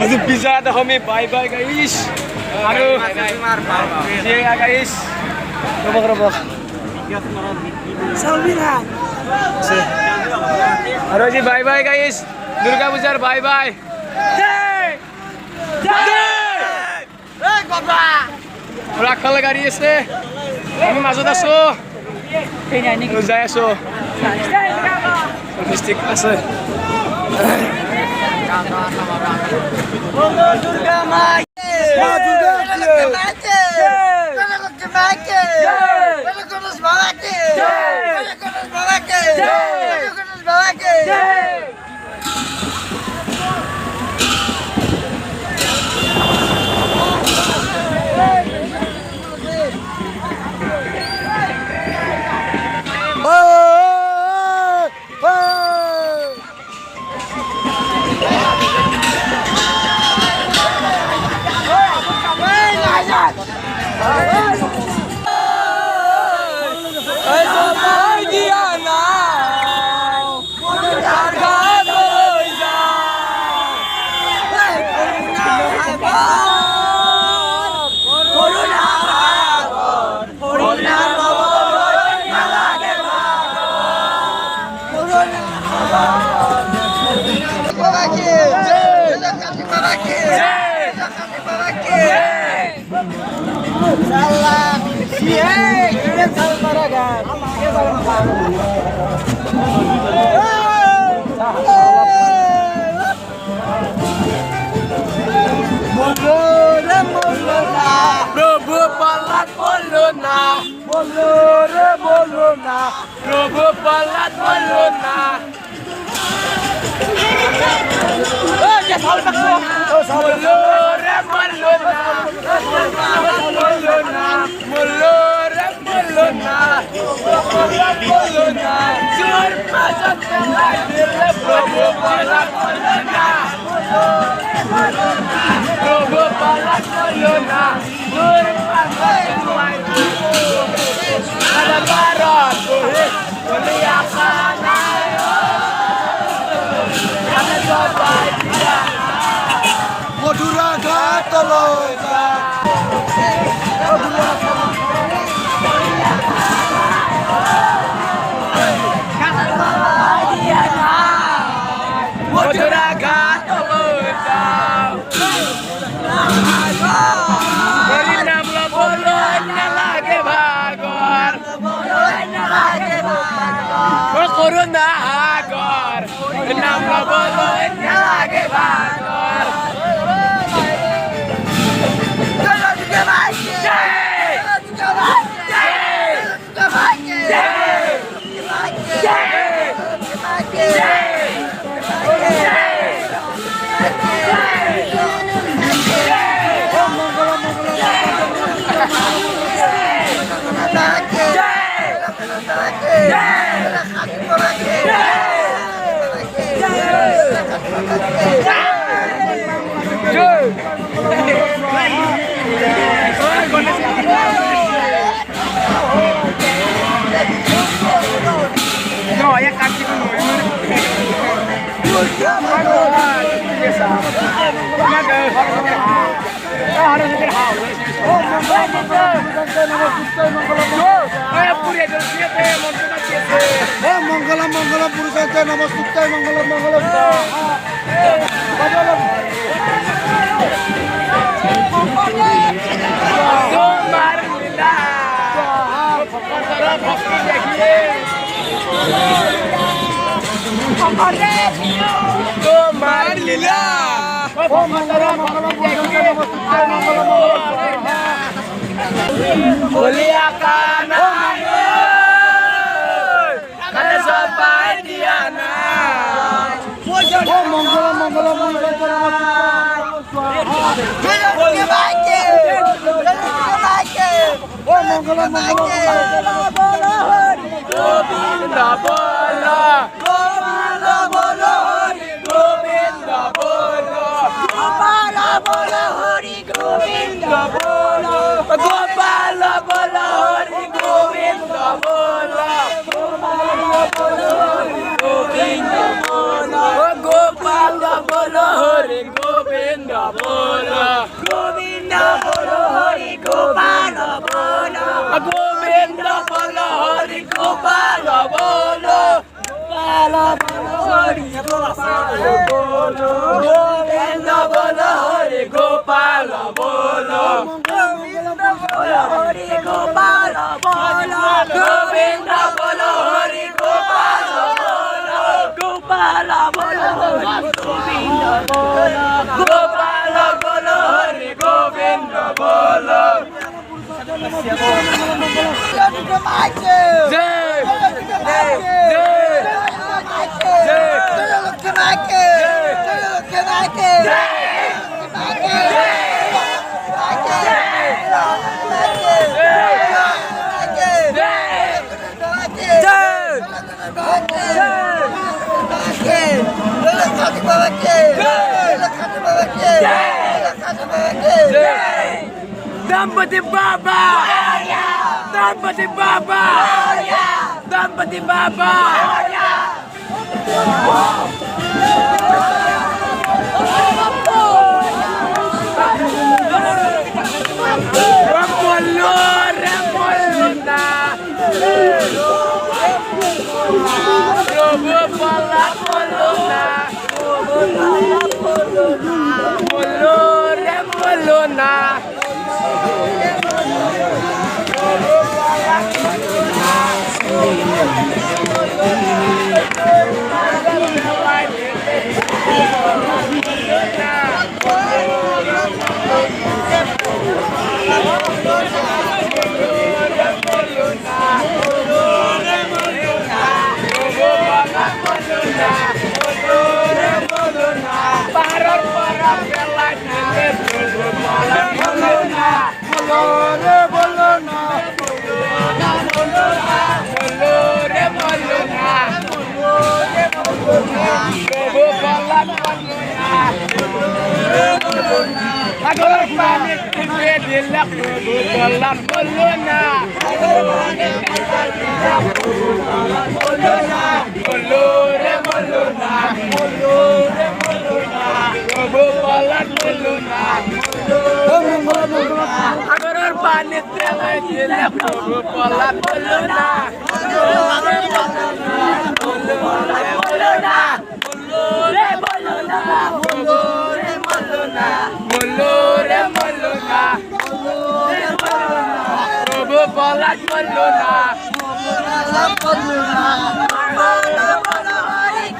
Aduh bisa ada homie bye bye guys. Aduh. Iya guys. Robok. Salmiran. Aduh sih bye bye guys. Durga Puja bye bye. Jai. Hey Baba. Rakal গাড়ি আছে। আমি মাজত আছো। যাই আছো। Mistake আছে। Durga Mai. Durga Salam. Kirim salam baragan. Prabhu palat bolona. Prabhu palat bolona. Ya saul bakso. Bolora bolona. Bolona. Sur pasat lahir Prabhu palat bolona. Prabhu palat bolona. Sur pasat ada barat muliakan ayo. Karena sobat dia Madura Gataloja. Madura Gataloja. Berinam bolonya lagi bagor. Corona agor. Berinam bolonya lagi bagor. No, ya casi no. Mangalam Purusaya Namastutaya Mangalam Tomar lila. Muliakan ayo. Karena sobat Diana. Govinda bola. Gopala bola Hari Govinda bola. Gopala bola Hari Govinda bola. Gopala bola Hari Govinda bola. Gopala bola Hari Govinda bola. Gopala bola Hari Govinda bolo. Govinda bolo Hari Gopal bolo. Govinda bolo Hari Gopal bolo. Gopal bolo Hari Gopal bolo. Govinda bolo Hari Gopal bolo. Govinda bolo Hari Gopal bolo. Govinda bolo Hari Gopal bolo. Gopal bolo Govinda bolo. Gopal bolo Hari Govinda bolo. Jai Dampati Baba! Dampati Baba! Dampati Baba! Ramolo! Ramolo na! Robo pala polo na! Molo! Ramolo na! Agora pamit tinggi dilak bulan beluna. Belure beluna. Bulan beluna. Agora pamit tinggi dilak bulan beluna. Mulure muluna, Robo balat muluna,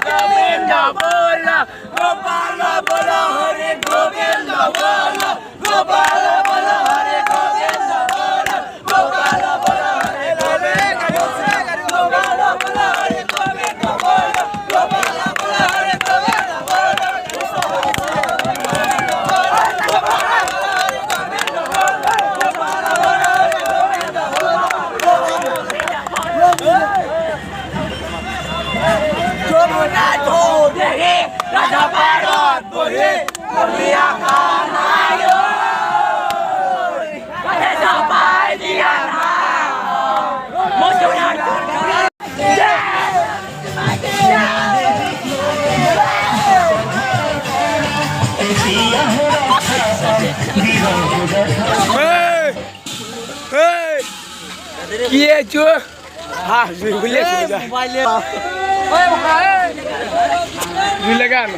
Govinda bola, Gopala bola Hari Govinda bola, Gopala bola Hari Govinda bola, Gopala bola Hari Govinda bola, Gopala bola Hari Govinda bola, Gopala bola Hari Govinda bola. Raja Parot Budi muliakan ayo, pada sampai di atas munculkan Kia chưa? Ah, boleh sudah. Dilagan.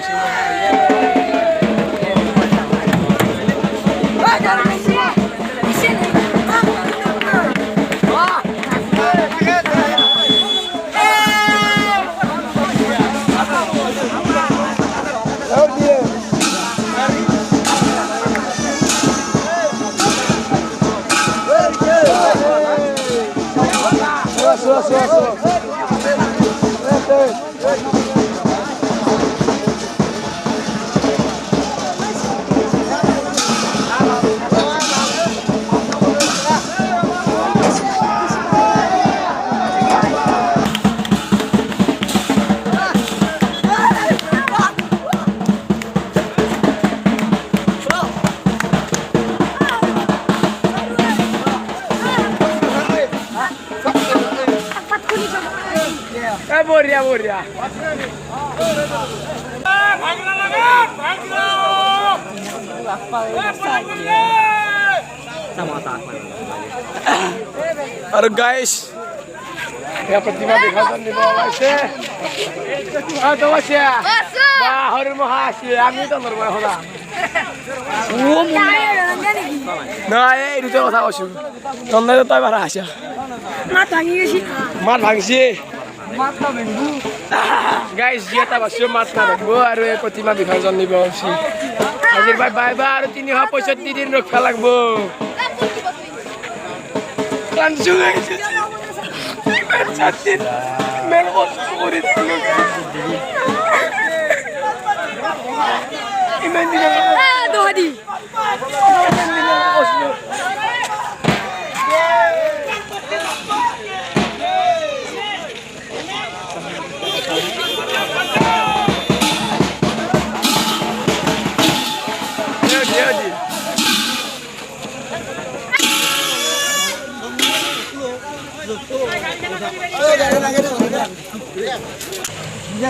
Boria, boria. Aduh guys, ya प्रतिमा दिखाऊन निभावायचे आता वाच्या बाहेर महाशी आम्ही तर नरमाय होता नाही इथे होता वाशू तंदा ताय बारा आशा मात भांगशी guys dia tak masuk mata gue aru प्रतिमा दिखाऊन निभावायची हाजिर bye bye bye aru tini ha poset di din rok kalak bu langsung aja Satin, melon kulit dulu. Iman dia. Aduh Hadi.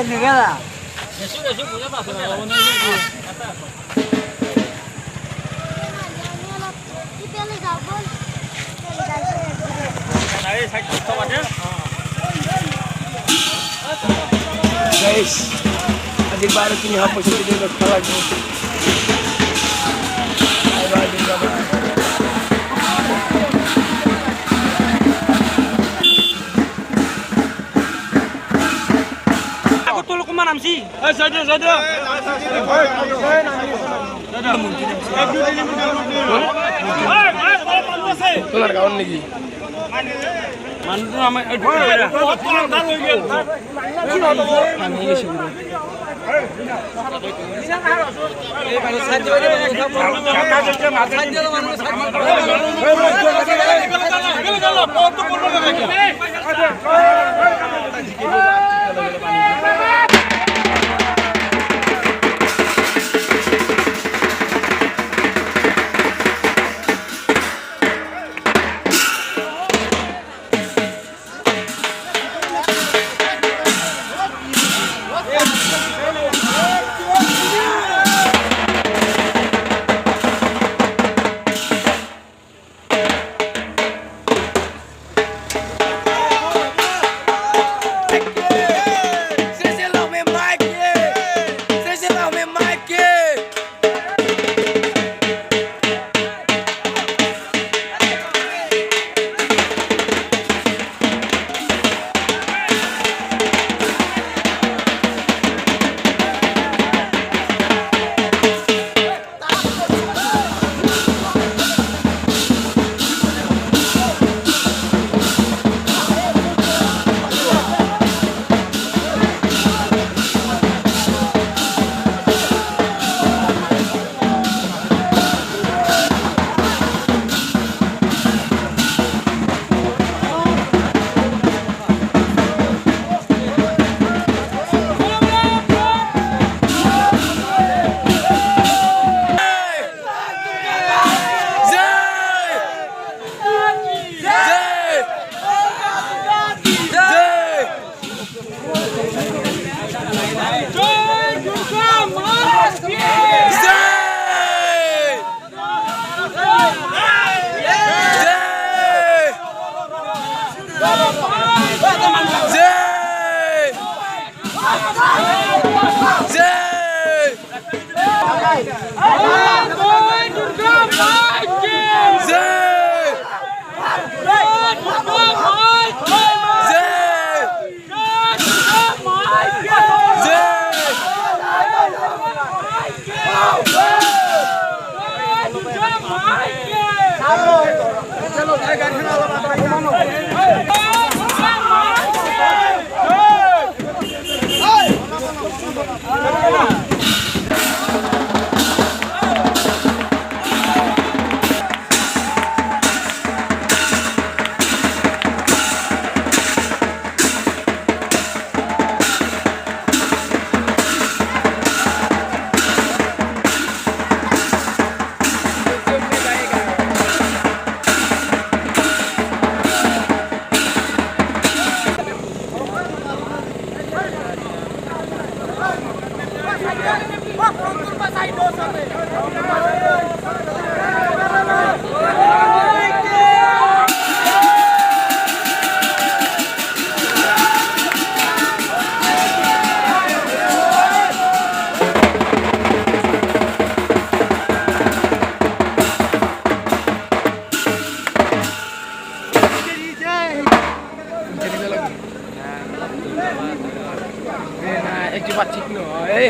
Dia. Guys, adik baru kini hapus jadi dokter lagi. Aku tolong kemana sih? Saja. Tular kawan lagi. Mana tu nama?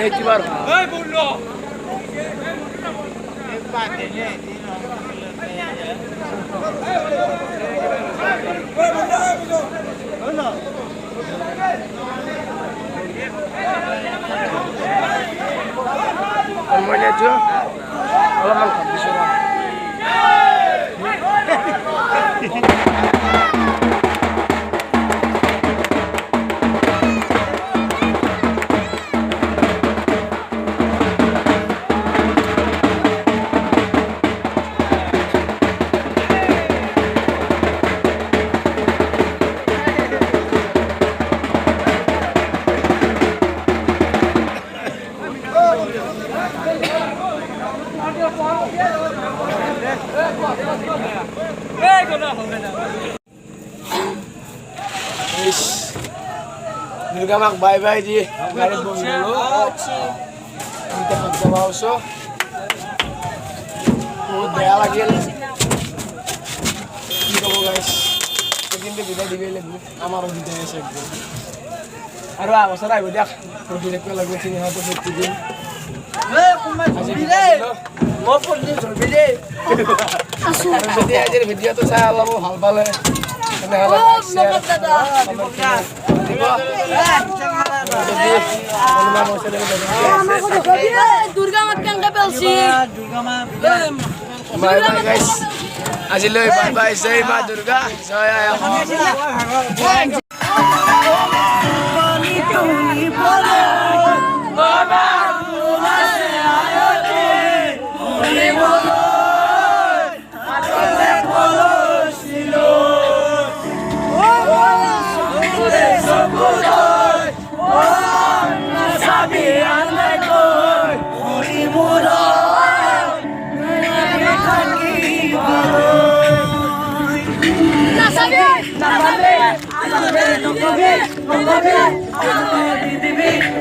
ইতিবার এই বললো Semuanya aja. Alaman habis orang. Duga mak bye-bye di garis bom dulu. Kita coba usah. Udah lagi. Gitu guys. Begini kita dibeli bu. Amar kita esek. Aduh, apa salah udah. Project lagu sini harus dibikin. Mau pun di beli. Harus jadi aja video tuh saya mau hal balik. Durga মা কেঙ্গা পেলছি bye bye guys আজিলৈ bye bye জয় মা দুর্গা জয় আয়া Nasabi